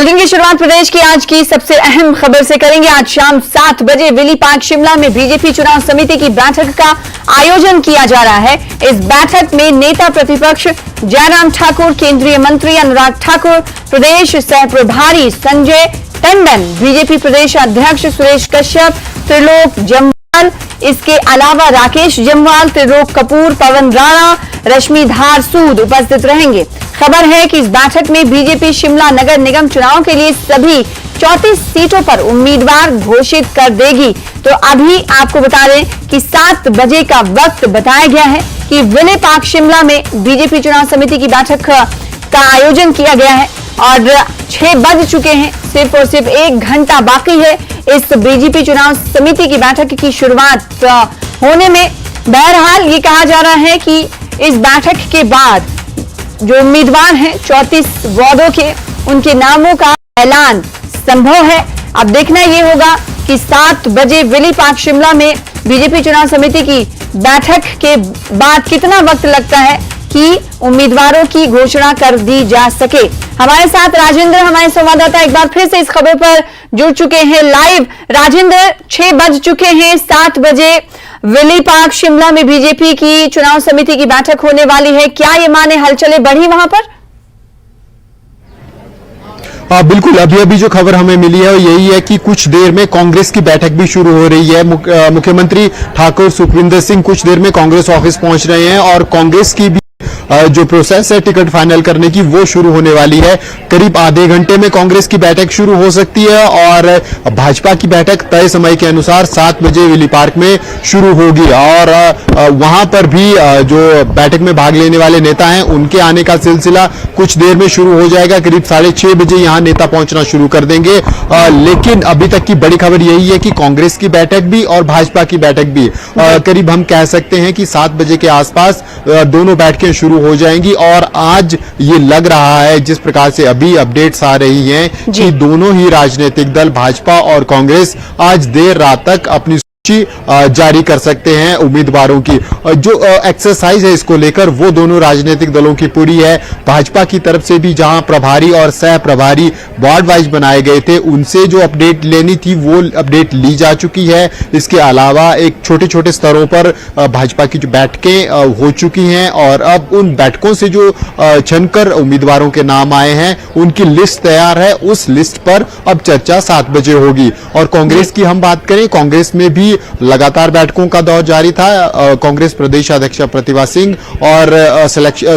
Bulletin की शुरुआत प्रदेश की आज की सबसे अहम खबर से करेंगे। आज शाम 7 बजे विली पार्क शिमला में बीजेपी चुनाव समिति की बैठक का आयोजन किया जा रहा है। इस बैठक में नेता प्रतिपक्ष जयराम ठाकुर, केंद्रीय मंत्री अनुराग ठाकुर, प्रदेश सह प्रभारी संजय टंडन, बीजेपी प्रदेश अध्यक्ष सुरेश कश्यप, त्रिलोक जम्वाल, इसके अलावा राकेश जम्वाल, त्रिलोक कपूर, पवन राणा, रश्मिधार सूद उपस्थित रहेंगे। खबर है कि इस बैठक में बीजेपी शिमला नगर निगम चुनाव के लिए सभी 34 सीटों पर उम्मीदवार घोषित कर देगी। तो अभी आपको बता दें कि 7 बजे का वक्त बताया गया है कि विले पार्क शिमला में बीजेपी चुनाव समिति की बैठक का आयोजन किया गया है और 6 बज चुके हैं। सिर्फ और सिर्फ 1 घंटा बाकी है इस बीजेपी चुनाव समिति की बैठक की शुरुआत होने में। बहरहाल ये कहा जा रहा है कि इस बैठक के बाद जो उम्मीदवार हैं 34 वार्डों के, उनके नामों का ऐलान संभव है। अब देखना ये होगा कि 7 बजे विली पार्क शिमला में बीजेपी चुनाव समिति की बैठक के बाद कितना वक्त लगता है कि उम्मीदवारों की घोषणा कर दी जा सके। हमारे साथ राजेंद्र, हमारे संवाददाता, एक बार फिर से इस खबर पर जुड़ चुके हैं लाइव। राजेंद्र, 6 बज चुके हैं, 7 बजे विली पार्क शिमला में बीजेपी की चुनाव समिति की बैठक होने वाली है। क्या ये माने हलचलें बढ़ी वहां पर? बिल्कुल, अभी जो खबर हमें मिली है यही है कि कुछ देर में कांग्रेस की बैठक भी शुरू हो रही है। मुख्यमंत्री ठाकुर सुखविंदर सिंह कुछ देर में कांग्रेस ऑफिस पहुंच रहे हैं और कांग्रेस की भी जो प्रोसेस है टिकट फाइनल करने की वो शुरू होने वाली है। करीब आधे घंटे में कांग्रेस की बैठक शुरू हो सकती है और भाजपा की बैठक तय समय के अनुसार 7 बजे विली पार्क में शुरू होगी और वहां पर भी जो बैठक में भाग लेने वाले नेता हैं उनके आने का सिलसिला कुछ देर में शुरू हो जाएगा। करीब 6:30 बजे यहां नेता पहुंचना शुरू कर देंगे। लेकिन अभी तक की बड़ी खबर यही है कि कांग्रेस की बैठक भी और भाजपा की बैठक भी करीब हम कह सकते हैं कि 7 बजे के आसपास दोनों बैठकें शुरू हो जाएंगी। और आज ये लग रहा है, जिस प्रकार से अभी अपडेट्स आ रही हैं, कि दोनों ही राजनीतिक दल भाजपा और कांग्रेस आज देर रात तक अपनी जारी कर सकते हैं उम्मीदवारों की। जो एक्सरसाइज है इसको लेकर वो दोनों राजनीतिक दलों की पूरी है। भाजपा की तरफ से भी जहां प्रभारी और सह प्रभारी वार्ड वाइज बनाए गए थे उनसे जो अपडेट लेनी थी वो अपडेट ली जा चुकी है। इसके अलावा एक छोटे छोटे स्तरों पर भाजपा की जो बैठकें हो चुकी हैं और अब उन बैठकों से जो चुनकर उम्मीदवारों के नाम आए हैं उनकी लिस्ट तैयार है। उस लिस्ट पर अब चर्चा 7 बजे होगी। और कांग्रेस की हम बात करें, कांग्रेस में भी लगातार बैठकों का दौर जारी था। कांग्रेस प्रदेश अध्यक्ष प्रतिभा सिंह और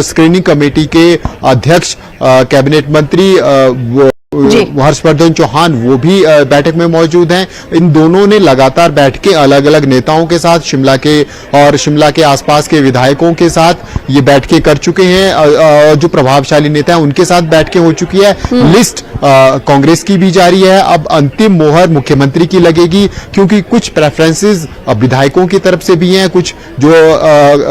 स्क्रीनिंग कमेटी के अध्यक्ष कैबिनेट मंत्री हर्षवर्धन चौहान वो भी बैठक में मौजूद हैं। इन दोनों ने लगातार बैठकें अलग अलग नेताओं के साथ, शिमला के और शिमला के आसपास के विधायकों के साथ ये बैठकें कर चुके हैं। जो प्रभावशाली नेता हैं उनके साथ बैठकें हो चुकी है। लिस्ट कांग्रेस की भी जारी है। अब अंतिम मोहर मुख्यमंत्री की लगेगी, क्योंकि कुछ प्रेफरेंसेस विधायकों की तरफ से भी हैं, कुछ जो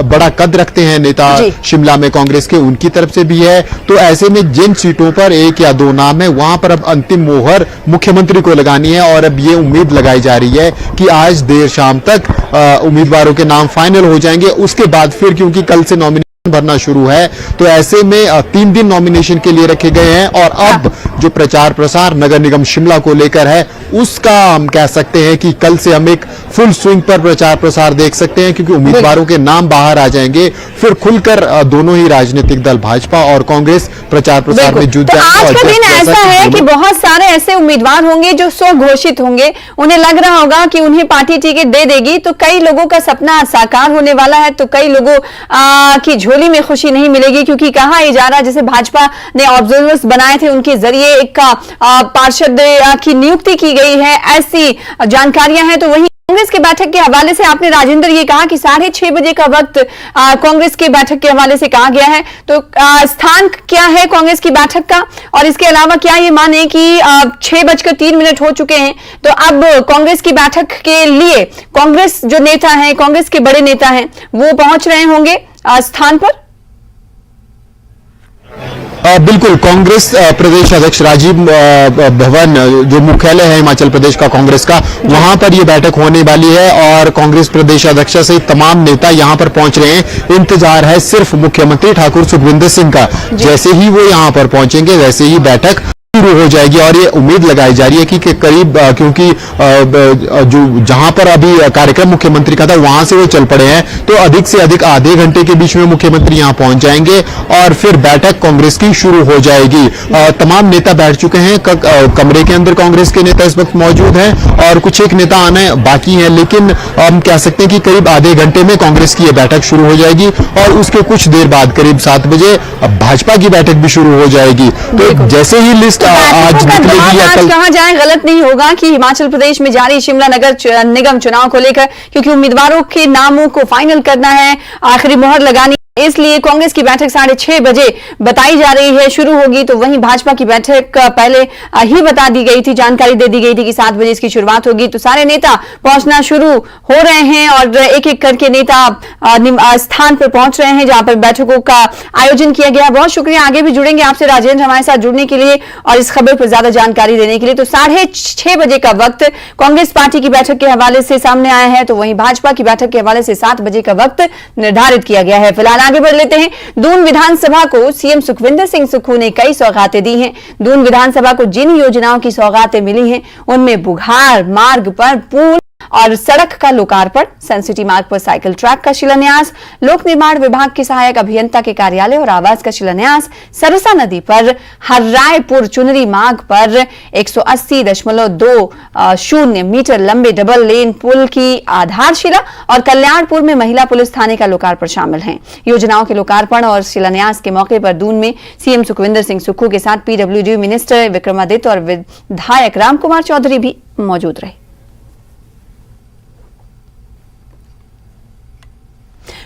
बड़ा कद रखते हैं नेता शिमला में कांग्रेस के उनकी तरफ से भी है। तो ऐसे में जिन सीटों पर 1 या 2 नाम है वहां पर अब अंतिम मोहर मुख्यमंत्री को लगानी है। और अब ये उम्मीद लगाई जा रही है कि आज देर शाम तक उम्मीदवारों के नाम फाइनल हो जाएंगे। उसके बाद फिर, क्योंकि कल से नॉमिनेशन भरना शुरू है, तो ऐसे में 3 दिन नॉमिनेशन के लिए रखे गए हैं। और अब जो प्रचार प्रसार नगर निगम शिमला को लेकर है उसका हम कह सकते हैं कि कल से हम एक फुल स्विंग पर प्रचार प्रसार देख सकते हैं, क्योंकि उम्मीदवारों के नाम बाहर आ जाएंगे। फिर खुलकर दोनों ही राजनीतिक दल भाजपा और कांग्रेस प्रचार प्रसार में जुट जाएंगे। आज का दिन ऐसा है कि बहुत सारे ऐसे उम्मीदवार होंगे जो स्वघोषित होंगे। उन्हें लग रहा होगा कि उन्हें पार्टी टिकट दे देगी, तो कई लोगों का सपना साकार होने वाला है। तो कई लोगों की झोली में खुशी नहीं मिलेगी, क्योंकि कहा यह जा रहा है जैसे भाजपा ने ऑब्जर्वर्स बनाए थे उनके जरिए एक पार्षद की नियुक्ति की गई है, ऐसी जानकारियां हैं। तो वही कांग्रेस की बैठक के हवाले से आपने राजेंद्र ये कहा कि 6:30 बजे का वक्त कांग्रेस की बैठक के हवाले से कहा गया है। तो स्थान क्या है कांग्रेस की बैठक का, और इसके अलावा क्या ये माने कि 6:03 हो चुके हैं, तो अब कांग्रेस की बैठक के लिए कांग्रेस जो नेता हैं, कांग्रेस के बड़े नेता हैं, वो पहुंच रहे होंगे स्थान पर? बिल्कुल, कांग्रेस प्रदेश अध्यक्ष राजीव भवन जो मुख्यालय है हिमाचल प्रदेश का कांग्रेस का, वहां पर ये बैठक होने वाली है और कांग्रेस प्रदेश अध्यक्ष से तमाम नेता यहां पर पहुंच रहे हैं। इंतजार है सिर्फ मुख्यमंत्री ठाकुर सुखविंदर सिंह का। जैसे ही वो यहां पर पहुंचेंगे वैसे ही बैठक शुरू हो जाएगी और ये उम्मीद लगाई जा रही है कि करीब क्योंकि जो जहां पर अभी कार्यक्रम मुख्यमंत्री का था वहां से वो चल पड़े हैं, तो अधिक से अधिक आधे घंटे के बीच में मुख्यमंत्री यहां पहुंच जाएंगे और फिर बैठक कांग्रेस की शुरू हो जाएगी। तमाम नेता बैठ चुके हैं, कमरे के अंदर कांग्रेस के नेता इस वक्त मौजूद हैं और कुछ एक नेता आने बाकी हैं, लेकिन हम कह सकते हैं कि करीब आधे घंटे में कांग्रेस की यह बैठक शुरू हो जाएगी और उसके कुछ देर बाद करीब 7 बजे भाजपा की बैठक भी शुरू हो जाएगी। तो जैसे ही लिस्ट आज निकलेगी या कल कहा जाए गलत नहीं होगा कि हिमाचल प्रदेश में जारी शिमला नगर निगम चुनाव को लेकर, क्योंकि उम्मीदवारों के नामों को फाइनल करना है, आखिरी मोहर लगानी, इसलिए कांग्रेस की बैठक 6:30 बजे बताई जा रही है शुरू होगी। तो वहीं भाजपा की बैठक पहले ही बता दी गई थी, जानकारी दे दी गई थी कि 7 बजे इसकी शुरुआत होगी। तो सारे नेता पहुंचना शुरू हो रहे हैं और एक एक करके नेता स्थान पर पहुंच रहे हैं जहां पर बैठकों का आयोजन किया गया। बहुत शुक्रिया, आगे भी जुड़ेंगे आपसे राजेंद्र हमारे साथ जुड़ने के लिए और इस खबर पर ज्यादा जानकारी देने के लिए। तो 6:30 बजे का वक्त कांग्रेस पार्टी की बैठक के हवाले से सामने आया है, तो वहीं भाजपा की बैठक के हवाले से 7 बजे का वक्त निर्धारित किया गया है। फिलहाल आगे बढ़ लेते हैं। दून विधानसभा को सीएम सुखविंदर सिंह सुक्खू ने कई सौगातें दी हैं। दून विधानसभा को जिन योजनाओं की सौगातें मिली हैं उनमें बुघार मार्ग पर पुल और सड़क का लोकार्पण, सनसिटी मार्ग पर साइकिल ट्रैक का शिलान्यास, लोक निर्माण विभाग के सहायक अभियंता के कार्यालय और आवास का शिलान्यास, सरसा नदी पर हर्रायपुर चुनरी मार्ग पर 180.20 मीटर लंबे डबल लेन पुल की आधारशिला और कल्याणपुर में महिला पुलिस थाने का लोकार्पण शामिल हैं। योजनाओं के लोकार्पण और शिलान्यास के मौके पर दून में सीएम सुखविंदर सिंह सुक्खू के साथ पीडब्ल्यूडी मिनिस्टर विक्रमादित्य और विधायक रामकुमार चौधरी भी मौजूद रहे।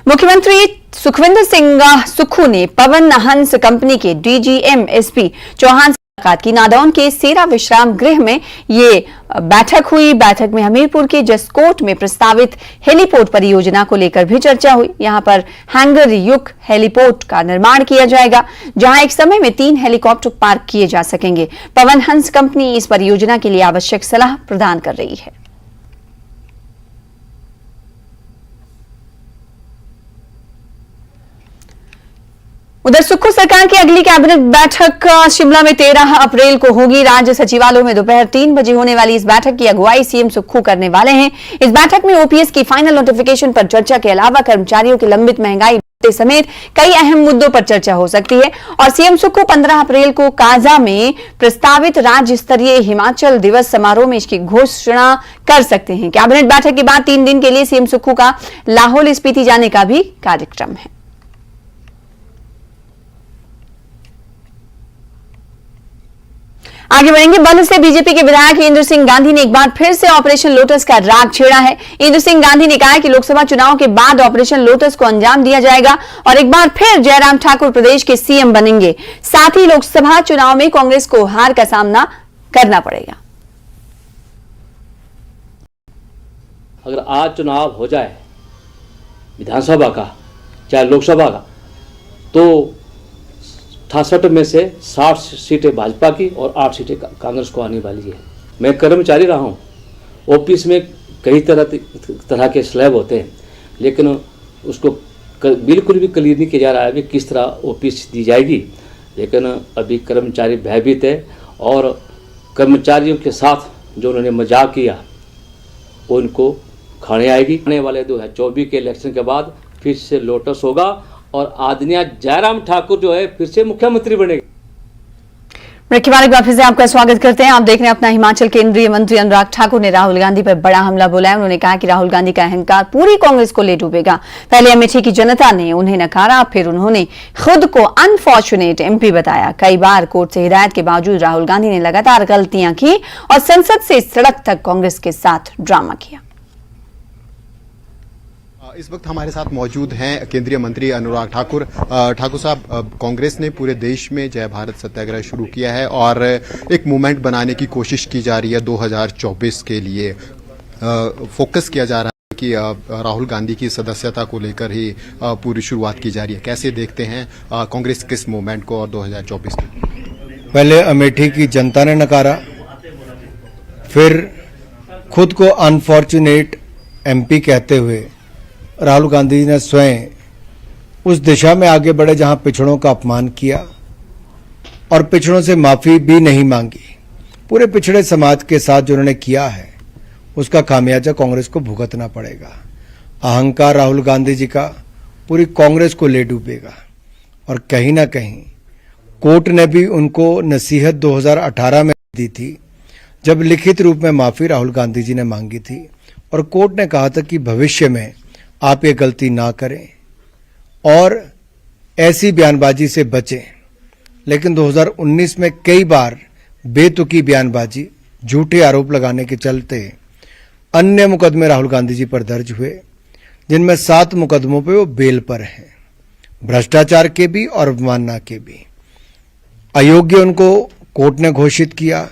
मुख्यमंत्री सुखविंदर सिंह सुक्खू ने पवन हंस कंपनी के डीजीएम एसपी चौहान से मुलाकात की। नादौन के सेरा विश्राम गृह में ये बैठक हुई। बैठक में हमीरपुर के जसकोट में प्रस्तावित हेलीपोर्ट परियोजना को लेकर भी चर्चा हुई। यहां पर हैंगर युक्त हेलीपोर्ट का निर्माण किया जाएगा, जहां एक समय में 3 हेलीकॉप्टर पार्क किए जा सकेंगे। पवन हंस कंपनी इस परियोजना के लिए आवश्यक सलाह प्रदान कर रही है। उधर सुक्खू सरकार की अगली कैबिनेट बैठक शिमला में 13 अप्रैल को होगी। राज्य सचिवालय में दोपहर 3 बजे होने वाली इस बैठक की अगुवाई सीएम सुक्खू करने वाले हैं। इस बैठक में ओपीएस की फाइनल नोटिफिकेशन पर चर्चा के अलावा कर्मचारियों की लंबित महंगाई समेत कई अहम मुद्दों पर चर्चा हो सकती है। और सीएम सुक्खू 15 अप्रैल को काजा में प्रस्तावित राज्य स्तरीय हिमाचल दिवस समारोह में इसकी घोषणा कर सकते हैं। कैबिनेट बैठक के बाद 3 दिन के लिए सीएम सुक्खू का लाहौल स्पीति जाने का भी कार्यक्रम है। आगे बढ़ेंगे। बंद से बीजेपी के विधायक इंद्र सिंह गांधी ने एक बार फिर से ऑपरेशन लोटस का राग छेड़ा है। इंद्र सिंह गांधी ने कहा कि लोकसभा चुनाव के बाद ऑपरेशन लोटस को अंजाम दिया जाएगा और एक बार फिर जयराम ठाकुर प्रदेश के सीएम बनेंगे। साथ ही लोकसभा चुनाव में कांग्रेस को हार का सामना करना पड़ेगा। अगर आज चुनाव हो जाए विधानसभा का चाहे लोकसभा का, तो 68 में से 60 सीटें भाजपा की और 8 सीटें कांग्रेस को आने वाली है। मैं कर्मचारी रहा हूँ, ऑफिस में कई तरह के स्लैब होते हैं, लेकिन उसको बिल्कुल भी क्लियर नहीं किया जा रहा है कि किस तरह ऑफिस दी जाएगी। लेकिन अभी कर्मचारी भयभीत है और कर्मचारियों के साथ जो उन्होंने मजाक किया उनको खाने आएगी। आने वाले 2024 के इलेक्शन के बाद फिर से लोटस होगा और आदरणीय जयराम ठाकुर जो है फिर से मुख्यमंत्री बनेंगे। ब्रेक के बाद एक बार फिर से आपका स्वागत करते हैं। आप देख रहे हैं अपना हिमाचल। केंद्रीय मंत्री अनुराग ठाकुर ने राहुल गांधी पर बड़ा हमला बोला है। उन्होंने कहा कि राहुल गांधी का अहंकार पूरी कांग्रेस को ले डूबेगा। पहले अमेठी की जनता ने उन्हें नकारा, फिर उन्होंने खुद को अनफॉर्चुनेट एमपी बताया। कई बार कोर्ट से हिदायत के बावजूद राहुल गांधी ने लगातार गलतियां की और संसद से सड़क तक कांग्रेस के साथ ड्रामा किया। इस वक्त हमारे साथ मौजूद हैं केंद्रीय मंत्री अनुराग ठाकुर। ठाकुर साहब, कांग्रेस ने पूरे देश में जय भारत सत्याग्रह शुरू किया है और एक मूवमेंट बनाने की कोशिश की जा रही है 2024 के लिए। फोकस किया जा रहा है कि राहुल गांधी की सदस्यता को लेकर ही पूरी शुरुआत की जा रही है। कैसे देखते हैं कांग्रेस किस मूवमेंट को और 2024 को? पहले अमेठी की जनता ने नकारा, फिर खुद को अनफॉर्चुनेट एमपी कहते हुए राहुल गांधी ने स्वयं उस दिशा में आगे बढ़े जहां पिछड़ों का अपमान किया। और पिछड़ों से माफी भी नहीं मांगी। पूरे पिछड़े समाज के साथ जो उन्होंने किया है उसका खामियाजा कांग्रेस को भुगतना पड़ेगा। अहंकार राहुल गांधी जी का पूरी कांग्रेस को ले डूबेगा और कहीं ना कहीं कोर्ट ने भी उनको नसीहत 2018 में दी थी, जब लिखित रूप में माफी राहुल गांधी जी ने मांगी थी और कोर्ट ने कहा था कि भविष्य में आप ये गलती ना करें और ऐसी बयानबाजी से बचें। लेकिन 2019 में कई बार बेतुकी बयानबाजी, झूठे आरोप लगाने के चलते अन्य मुकदमे राहुल गांधी जी पर दर्ज हुए, जिनमें 7 मुकदमों पे वो बेल पर हैं, भ्रष्टाचार के भी और अवमानना के भी। अयोग्य उनको कोर्ट ने घोषित किया।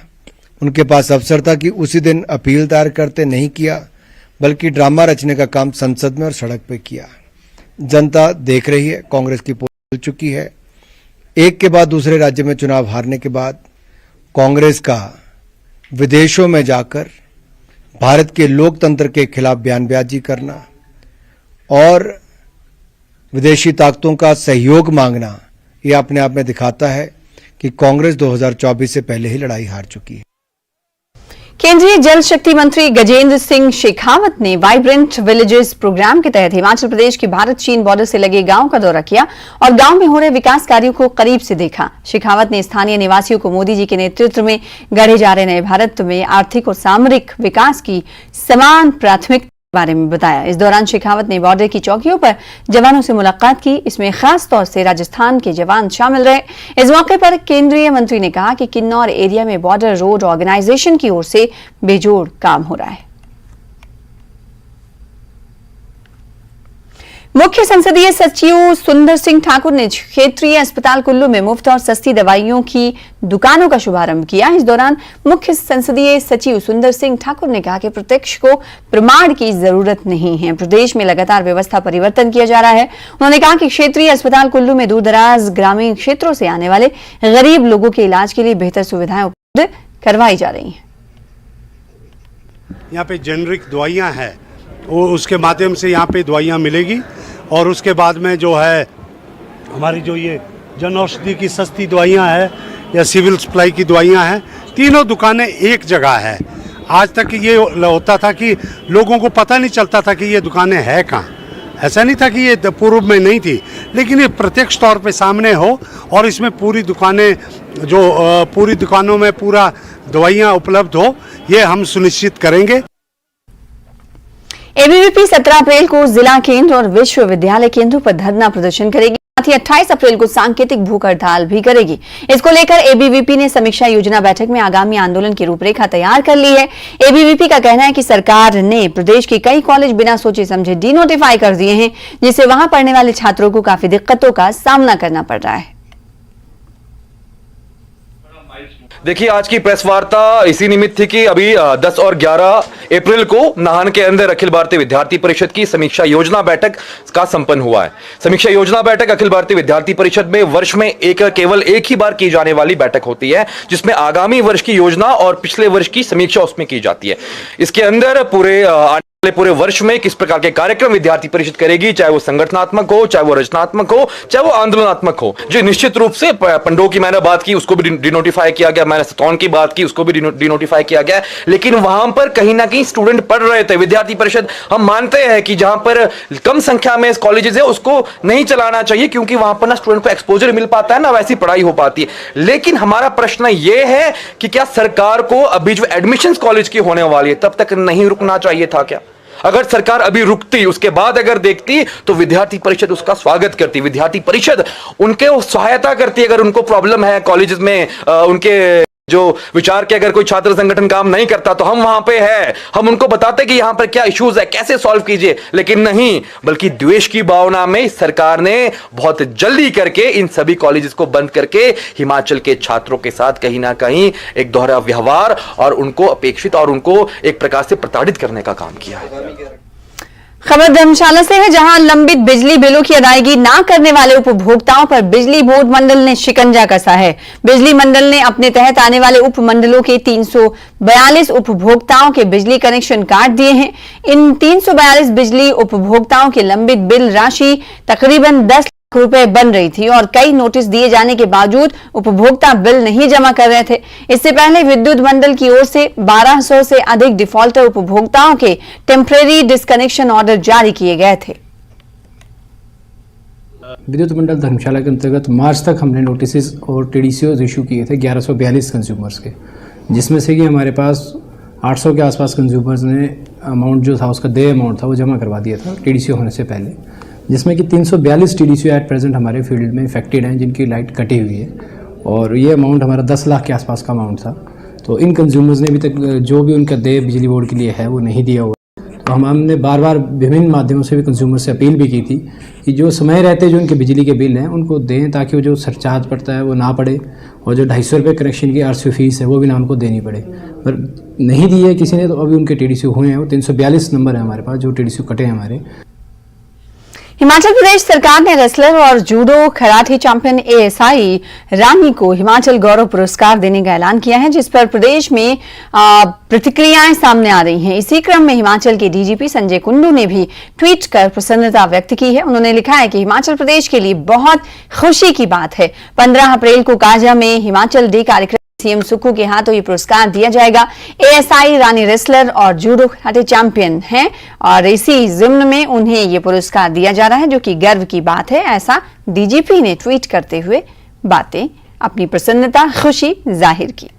उनके पास अवसर था कि उसी दिन अपील दायर करते, नहीं किया, बल्कि ड्रामा रचने का काम संसद में और सड़क पे किया। जनता देख रही है, कांग्रेस की पोल खुल चुकी है। एक के बाद दूसरे राज्य में चुनाव हारने के बाद कांग्रेस का विदेशों में जाकर भारत के लोकतंत्र के खिलाफ बयानबाजी करना और विदेशी ताकतों का सहयोग मांगना, ये अपने आप में दिखाता है कि कांग्रेस 2024 से पहले ही लड़ाई हार चुकी है। केंद्रीय जल शक्ति मंत्री गजेंद्र सिंह शेखावत ने वाइब्रेंट विलेजेस प्रोग्राम के तहत हिमाचल प्रदेश के भारत चीन बॉर्डर से लगे गांव का दौरा किया और गांव में हो रहे विकास कार्यों को करीब से देखा। शेखावत ने स्थानीय निवासियों को मोदी जी के नेतृत्व में गढ़े जा रहे नए भारत में आर्थिक और सामरिक विकास की समान प्राथमिकता बारे में बताया। इस दौरान शेखावत ने बॉर्डर की चौकियों पर जवानों से मुलाकात की। इसमें खास तौर से राजस्थान के जवान शामिल रहे। इस मौके पर केंद्रीय मंत्री ने कहा कि किन्नौर एरिया में बॉर्डर रोड ऑर्गेनाइजेशन की ओर से बेजोड़ काम हो रहा है। मुख्य संसदीय सचिव सुंदर सिंह ठाकुर ने क्षेत्रीय अस्पताल कुल्लू में मुफ्त और सस्ती दवाइयों की दुकानों का शुभारंभ किया। इस दौरान मुख्य संसदीय सचिव सुंदर सिंह ठाकुर ने कहा कि प्रत्यक्ष को प्रमाण की जरूरत नहीं है। प्रदेश में लगातार व्यवस्था परिवर्तन किया जा रहा है। उन्होंने कहा कि क्षेत्रीय अस्पताल कुल्लू में दूरदराज ग्रामीण क्षेत्रों से आने वाले गरीब लोगों के इलाज के लिए बेहतर सुविधाएं उपलब्ध करवाई जा रही हैं। यहाँ पे जेनरिक दवाइयाँ हैं, वो उसके माध्यम से यहाँ पे दवाइयाँ मिलेगी और उसके बाद में जो है हमारी जो ये जन औषधि की सस्ती दवाइयाँ हैं या सिविल सप्लाई की दवाइयाँ हैं, तीनों दुकानें एक जगह है। आज तक ये होता था कि लोगों को पता नहीं चलता था कि ये दुकानें हैं कहाँ। ऐसा नहीं था कि ये पूर्व में नहीं थी, लेकिन ये प्रत्यक्ष तौर पे सामने हो और इसमें पूरी दुकानें जो पूरी दुकानों में पूरा दवाइयाँ उपलब्ध हो, ये हम सुनिश्चित करेंगे। एबीवीपी 17 अप्रैल को जिला केंद्र और विश्वविद्यालय केंद्रों पर धरना प्रदर्शन करेगी। साथ ही 28 अप्रैल को सांकेतिक भूख हड़ताल भी करेगी। इसको लेकर एबीवीपी ने समीक्षा योजना बैठक में आगामी आंदोलन की रूपरेखा तैयार कर ली है। एबीवीपी का कहना है कि सरकार ने प्रदेश के कई कॉलेज बिना सोचे समझे डिनोटिफाई कर दिए हैं, जिससे वहां पढ़ने वाले छात्रों को काफी दिक्कतों का सामना करना पड़ रहा है। देखिए, आज की प्रेस वार्ता इसी निमित्त थी कि अभी 10 और 11 अप्रैल को नाहन के अंदर अखिल भारतीय विद्यार्थी परिषद की समीक्षा योजना बैठक का संपन्न हुआ है। समीक्षा योजना बैठक अखिल भारतीय विद्यार्थी परिषद में वर्ष में केवल एक ही बार की जाने वाली बैठक होती है, जिसमें आगामी वर्ष की योजना और पिछले वर्ष की समीक्षा उसमें की जाती है। इसके अंदर पूरे वर्ष में किस प्रकार के कार्यक्रम विद्यार्थी परिषद करेगी, चाहे वो संगठनात्मक हो, चाहे वो रचनात्मक हो, चाहे वो आंदोलनात्मक हो। जो निश्चित रूप से पंडों की मैंने बात की, उसको भी डिनोटिफाई किया गया, मैंने सतौन की बात की, उसको भी डिनोटिफाई किया गया। लेकिन वहां पर कहीं ना कहीं स्टूडेंट पढ़ रहे थे। विद्यार्थी परिषद हम मानते हैं कि जहां पर कम संख्या में कॉलेजेस है उसको नहीं चलाना चाहिए, क्योंकि वहां पर ना स्टूडेंट को एक्सपोजर मिल पाता है, ना वैसी पढ़ाई हो पाती है। लेकिन हमारा प्रश्न यह है कि क्या सरकार को अभी जो एडमिशन कॉलेज की होने वाली है तब तक नहीं रुकना चाहिए था क्या? अगर सरकार अभी रुकती, उसके बाद अगर देखती, तो विद्यार्थी परिषद उसका स्वागत करती। विद्यार्थी परिषद उनके सहायता करती। अगर उनको प्रॉब्लम है कॉलेजेस में, उनके जो विचार के अगर कोई छात्र संगठन काम नहीं करता तो हम वहां पे है, हम उनको बताते कि यहां पर क्या इश्यूज है, कैसे सॉल्व कीजिए। लेकिन नहीं, बल्कि द्वेष की भावना में सरकार ने बहुत जल्दी करके इन सभी कॉलेजेस को बंद करके हिमाचल के छात्रों के साथ कहीं ना कहीं एक दोहरा व्यवहार और उनको अपेक्षित और उनको एक प्रकार से प्रताड़ित करने का काम किया है। खबर धर्मशाला से है, जहां लंबित बिजली बिलों की अदायगी ना करने वाले उपभोक्ताओं पर बिजली बोर्ड मंडल ने शिकंजा कसा है। बिजली मंडल ने अपने तहत आने वाले उपमंडलों के 342 उपभोक्ताओं के बिजली कनेक्शन काट दिए हैं। इन 342 बिजली उपभोक्ताओं के लंबित बिल राशि तकरीबन 10 रुपए बन रही थी और कई नोटिस दिए जाने के बावजूद उपभोक्ता बिल नहीं जमा कर रहे थे। इससे पहले विद्युत मंडल की ओर से 1200 से अधिक डिफॉल्टर उपभोक्ताओं के टेम्परेरी डिस्कनेक्शन ऑर्डर जारी किए गए थे। विद्युत मंडल धर्मशाला के अंतर्गत मार्च तक हमने नोटिस और टीडीसीओ इशू किए थे 1142 कंज्यूमर्स के, जिसमें से कि हमारे पास 800 के आसपास कंज्यूमर्स ने अमाउंट जो था उसका देय अमाउंट था वो जमा करवा दिया था टीडीसीओ होने से पहले, जिसमें कि 342 टीडीसीओ एट प्रेजेंट हमारे फील्ड में इफेक्टेड हैं जिनकी लाइट कटी हुई है और ये अमाउंट हमारा 10 लाख के आसपास का अमाउंट था। तो इन कंज्यूमर्स ने अभी तक जो भी उनका देय बिजली बोर्ड के लिए है वो नहीं दिया हुआ। तो हमने बार बार विभिन्न माध्यमों से भी कंज्यूमर से अपील भी की थी कि जो समय रहते जो उनके बिजली के बिल हैं उनको दें ताकि वो जो सरचार्ज पड़ता है वो ना पड़े और जो 250 रुपये कनेक्शन की आरसीओ फीस है वो भी ना उनको देनी पड़े। पर नहीं दी है किसी ने, तो अभी उनके टीडीसी हुए हैं, वो 342 नंबर है हमारे पास जो टीडीसी कटे हैं हमारे। हिमाचल प्रदेश सरकार ने रेसलर और जूडो कराटे चैंपियन एएसआई रानी को हिमाचल गौरव पुरस्कार देने का ऐलान किया है, जिस पर प्रदेश में प्रतिक्रियाएं सामने आ रही हैं। इसी क्रम में हिमाचल के डीजीपी संजय कुंडू ने भी ट्वीट कर प्रसन्नता व्यक्त की है। उन्होंने लिखा है कि हिमाचल प्रदेश के लिए बहुत खुशी की बात है। 15 अप्रैल को काजा में हिमाचल डे कार्यक्रम सीएम सुक्खू के हाथों ये पुरस्कार दिया जाएगा। एएसआई रानी रेसलर और जूडो कराटे चैंपियन हैं और इसी जिम्न में उन्हें ये पुरस्कार दिया जा रहा है, जो कि गर्व की बात है। ऐसा डीजीपी ने ट्वीट करते हुए बातें अपनी प्रसन्नता खुशी जाहिर की।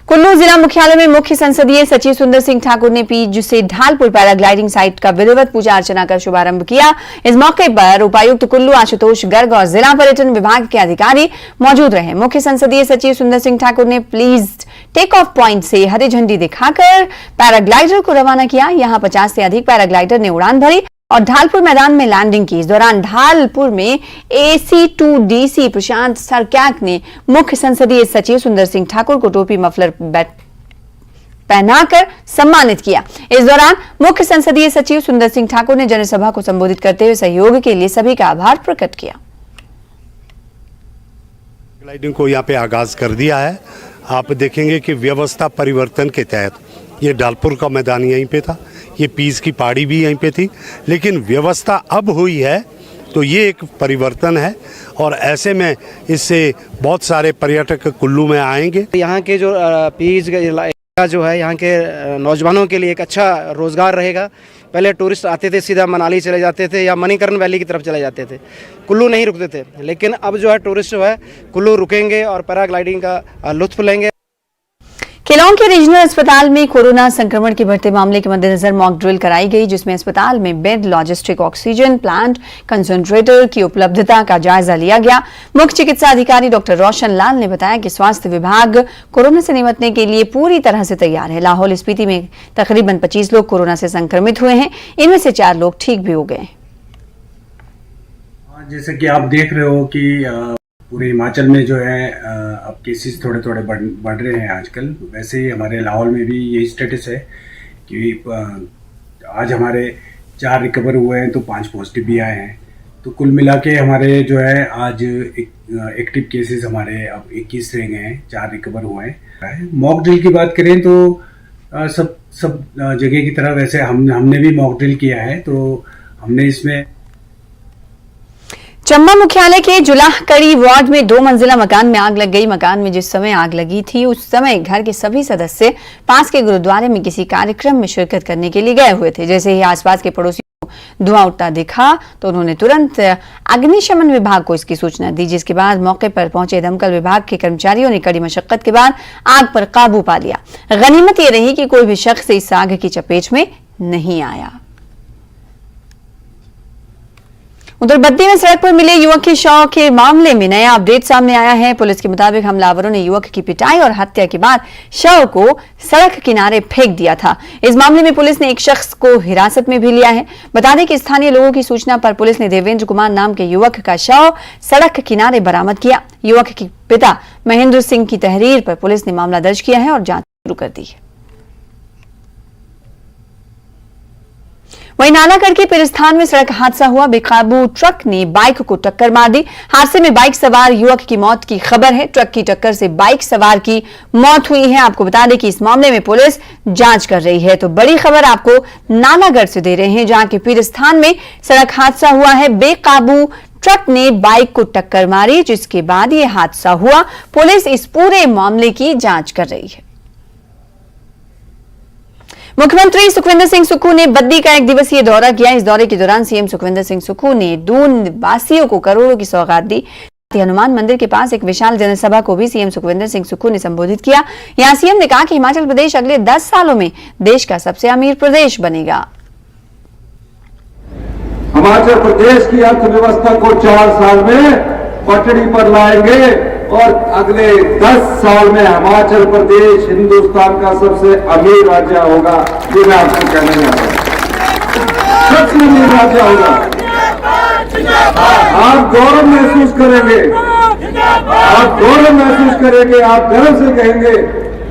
कुल्लू जिला मुख्यालय में मुख्य संसदीय सचिव सुंदर सिंह ठाकुर ने पीज से ढालपुर पैराग्लाइडिंग साइट का विधिवत पूजा अर्चना कर शुभारंभ किया। इस मौके पर उपायुक्त कुल्लू आशुतोष गर्ग और जिला पर्यटन विभाग के अधिकारी मौजूद रहे। मुख्य संसदीय सचिव सुंदर सिंह ठाकुर ने प्लीज टेक ऑफ पॉइंट से हरी झंडी दिखाकर पैराग्लाइडर को रवाना किया। यहां 50 से अधिक पैराग्लाइडर ने उड़ान भरी और ढालपुर मैदान में लैंडिंग की। इस दौरान ढालपुर में AC2DC प्रशांत सरक्याक ने मुख्य संसदीय सचिव सुंदर सिंह ठाकुर को टोपी मफलर पहनाकर सम्मानित किया। इस दौरान मुख्य संसदीय सचिव सुंदर सिंह ठाकुर ने जनसभा को संबोधित करते हुए सहयोग के लिए सभी का आभार प्रकट किया। ग्लाइडिंग को यहाँ पे आगाज कर दिया है। आप देखेंगे कि व्यवस्था परिवर्तन के तहत ये ढालपुर का मैदान यहीं पे था, ये पीस की पहाड़ी भी यहीं पे थी, लेकिन व्यवस्था अब हुई है तो ये एक परिवर्तन है और ऐसे में इससे बहुत सारे पर्यटक कुल्लू में आएंगे। यहाँ के जो पीस का जो है यहाँ के नौजवानों के लिए एक अच्छा रोजगार रहेगा। पहले टूरिस्ट आते थे सीधा मनाली चले जाते थे या मणिकर्ण वैली की तरफ चले जाते थे, कुल्लू नहीं रुकते थे, लेकिन अब जो है टूरिस्ट जो है कुल्लू रुकेंगे और पैराग्लाइडिंग का लुत्फ लेंगे। केलांग के रीजनल अस्पताल में कोरोना संक्रमण के बढ़ते मामले के मद्देनजर मॉक ड्रिल कराई गई, जिसमें अस्पताल में bed, logistic, oxygen plant, concentrator की उपलब्धता का जायजा लिया गया। मुख्य चिकित्सा अधिकारी डॉक्टर रोशन लाल ने बताया कि स्वास्थ्य विभाग कोरोना से निपटने के लिए पूरी तरह से तैयार है। लाहौल स्पीति में तकरीबन 25 लोग कोरोना से संक्रमित हुए हैं, इनमें से 4 लोग ठीक भी हो गए। जैसे कि आप देख रहे हो कि पूरे हिमाचल में जो है अब केसेस थोड़े थोड़े बढ़ रहे हैं आजकल। वैसे ही हमारे लाहौल में भी यही स्टेटस है कि आज हमारे 4 रिकवर हुए हैं तो 5 पॉजिटिव भी आए हैं। तो कुल मिला के हमारे जो है आज एक्टिव केसेस हमारे अब 21 रह गए हैं, 4 रिकवर हुए हैं। मॉक ड्रिल की बात करें तो सब जगह की तरह वैसे हमने भी मॉक ड्रिल किया है। तो हमने इसमें चंबा मुख्यालय के जुलाहकड़ी वार्ड में 2 मंजिला मकान में आग लग गई। मकान में जिस समय आग लगी थी उस समय घर के सभी सदस्य पास के गुरुद्वारे में किसी कार्यक्रम में शिरकत करने के लिए गए हुए थे। जैसे ही आसपास के पड़ोसियों को धुआं उठता दिखा तो उन्होंने तुरंत अग्निशमन विभाग को इसकी सूचना दी, जिसके बाद मौके पर पहुंचे दमकल विभाग के कर्मचारियों ने कड़ी मशक्कत के बाद आग पर काबू पा लिया। गनीमत ये रही कि कोई भी शख्स इस आग की चपेट में नहीं आया। उधर बद्दी में सड़क पर मिले युवक की शव के मामले में नया अपडेट सामने आया है। पुलिस के मुताबिक हमलावरों ने युवक की पिटाई और हत्या के बाद शव को सड़क किनारे फेंक दिया था। इस मामले में पुलिस ने एक शख्स को हिरासत में भी लिया है। बता दें कि स्थानीय लोगों की सूचना पर पुलिस ने देवेंद्र कुमार नाम के युवक का शव सड़क किनारे बरामद किया। युवक के पिता महेंद्र सिंह की तहरीर पर पुलिस ने मामला दर्ज किया है और जांच शुरू कर दी है। वहीं नालागढ़ के पिरस्थान में सड़क हादसा हुआ। बेकाबू ट्रक ने बाइक को टक्कर मार दी। हादसे में बाइक सवार युवक की मौत की खबर है। ट्रक की टक्कर से बाइक सवार की मौत हुई है। आपको बता दें कि इस मामले में पुलिस जांच कर रही है। तो बड़ी खबर आपको नालागढ़ से दे रहे हैं, जहां के पिरस्थान में सड़क हादसा हुआ है। बेकाबू ट्रक ने बाइक को टक्कर मारी, जिसके बाद यह हादसा हुआ। पुलिस इस पूरे मामले की जांच कर रही है। मुख्यमंत्री सुखविंदर सिंह सुक्खू ने बद्दी का 1 दिवसीय दौरा किया। इस दौरे के दौरान सीएम सुखविंदर सिंह सुक्खू ने दून वासियों को करोड़ों की सौगात दी। हनुमान मंदिर के पास एक विशाल जनसभा को भी सीएम सुखविंदर सिंह सुक्खू ने संबोधित किया। यहां सीएम ने कहा कि हिमाचल प्रदेश अगले 10 सालों में देश का सबसे अमीर प्रदेश बनेगा। हिमाचल प्रदेश की अर्थव्यवस्था को 4 साल में पटड़ी पर लाएंगे और अगले 10 साल में हिमाचल प्रदेश हिंदुस्तान का सबसे अमीर राज्य होगा। ये मैं आपको कहना चाहता हूं, सबसे अमीर राज्य होगा। आप गौरव महसूस करेंगे, आप गौरव महसूस करेंगे, आप गर्व से कहेंगे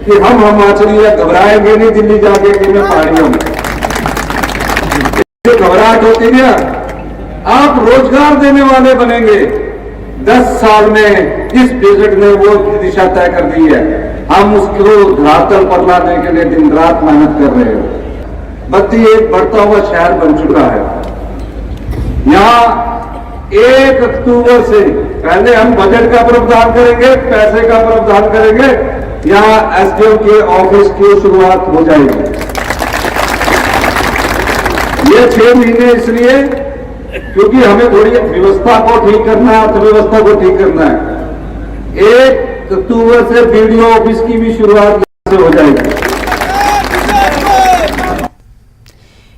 कि हम हिमाचली घबराएंगे नहीं दिल्ली जाके कि मैं पहाड़ियों में। जो घबराहट होती है, आप रोजगार देने वाले बनेंगे। 10 साल में इस बजट ने वो दिशा तय कर दी है। हम उसको धरातल पर लाने के लिए दिन रात मेहनत कर रहे हैं। बद्दी एक बढ़ता हुआ शहर बन चुका है। यहाँ 1 अक्टूबर से पहले हम बजट का प्रावधान करेंगे, पैसे का प्रावधान करेंगे। यहाँ एसडीएम के ऑफिस की शुरुआत हो जाएगी। ये 6 महीने इसलिए क्योंकि हमें थोड़ी व्यवस्था को ठीक करना है, अर्थव्यवस्था को ठीक करना है। 1 अक्टूबर से बीडीओ ऑफिस की भी शुरुआत से हो जाएगी।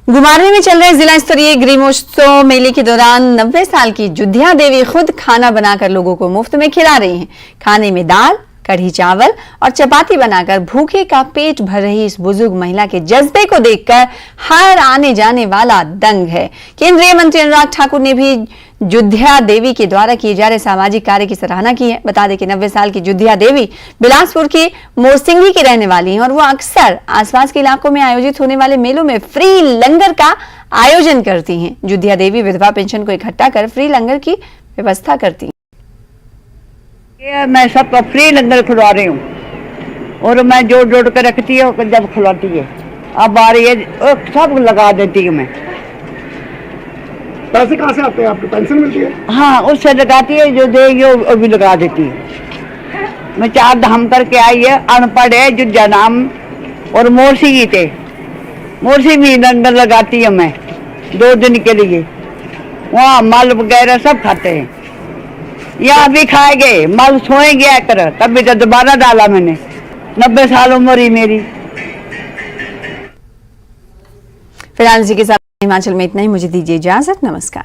घुमारवीं में चल रहे जिला स्तरीय ग्रीमोत्सव मेले के दौरान 90 साल की जुधिया देवी खुद खाना बनाकर लोगों को मुफ्त में खिला रही हैं। खाने में दाल, कढ़ी चावल और चपाती बनाकर भूखे का पेट भर रही इस बुजुर्ग महिला के जज्बे को देखकर हर आने जाने वाला दंग है। केंद्रीय मंत्री अनुराग ठाकुर ने भी जुधिया देवी के द्वारा किए जा रहे सामाजिक कार्य की सराहना की है। बता दें कि 90 साल की जुधिया देवी बिलासपुर के मोरसिंगी की रहने वाली हैं और वो अक्सर आसपास के इलाकों में आयोजित होने वाले मेलों में फ्री लंगर का आयोजन करती हैं। जुधिया देवी विधवा पेंशन को इकट्ठा कर फ्री लंगर की व्यवस्था करती हैं। मैं सबका फ्री लंगर खुलवा रही हूँ और मैं जोड़ जोड़ कर रखती है, जब खुलवाती है अब आ रही है सब लगा देती हूँ मैं। पैसे कहाँ से आते हैं? आपको पेंशन मिलती है? हाँ, उससे लगाती है, जो देगी वो भी लगा देती है। मैं 4 धाम करके आई है, अनपढ़ है, जुझा नाम और मोरसी की थे। मोरसी भी लंगर लगाती है मैं 2 दिन के लिए। वहाँ माल वगैरह सब खाते हैं, यहाँ भी खाए गए, माल सोए गया कर, तभी तो दोबारा डाला मैंने। 90 साल उम्र ही मेरी। फिलहाल इसी के साथ हिमाचल में इतना ही। मुझे दीजिए इजाजत। नमस्कार।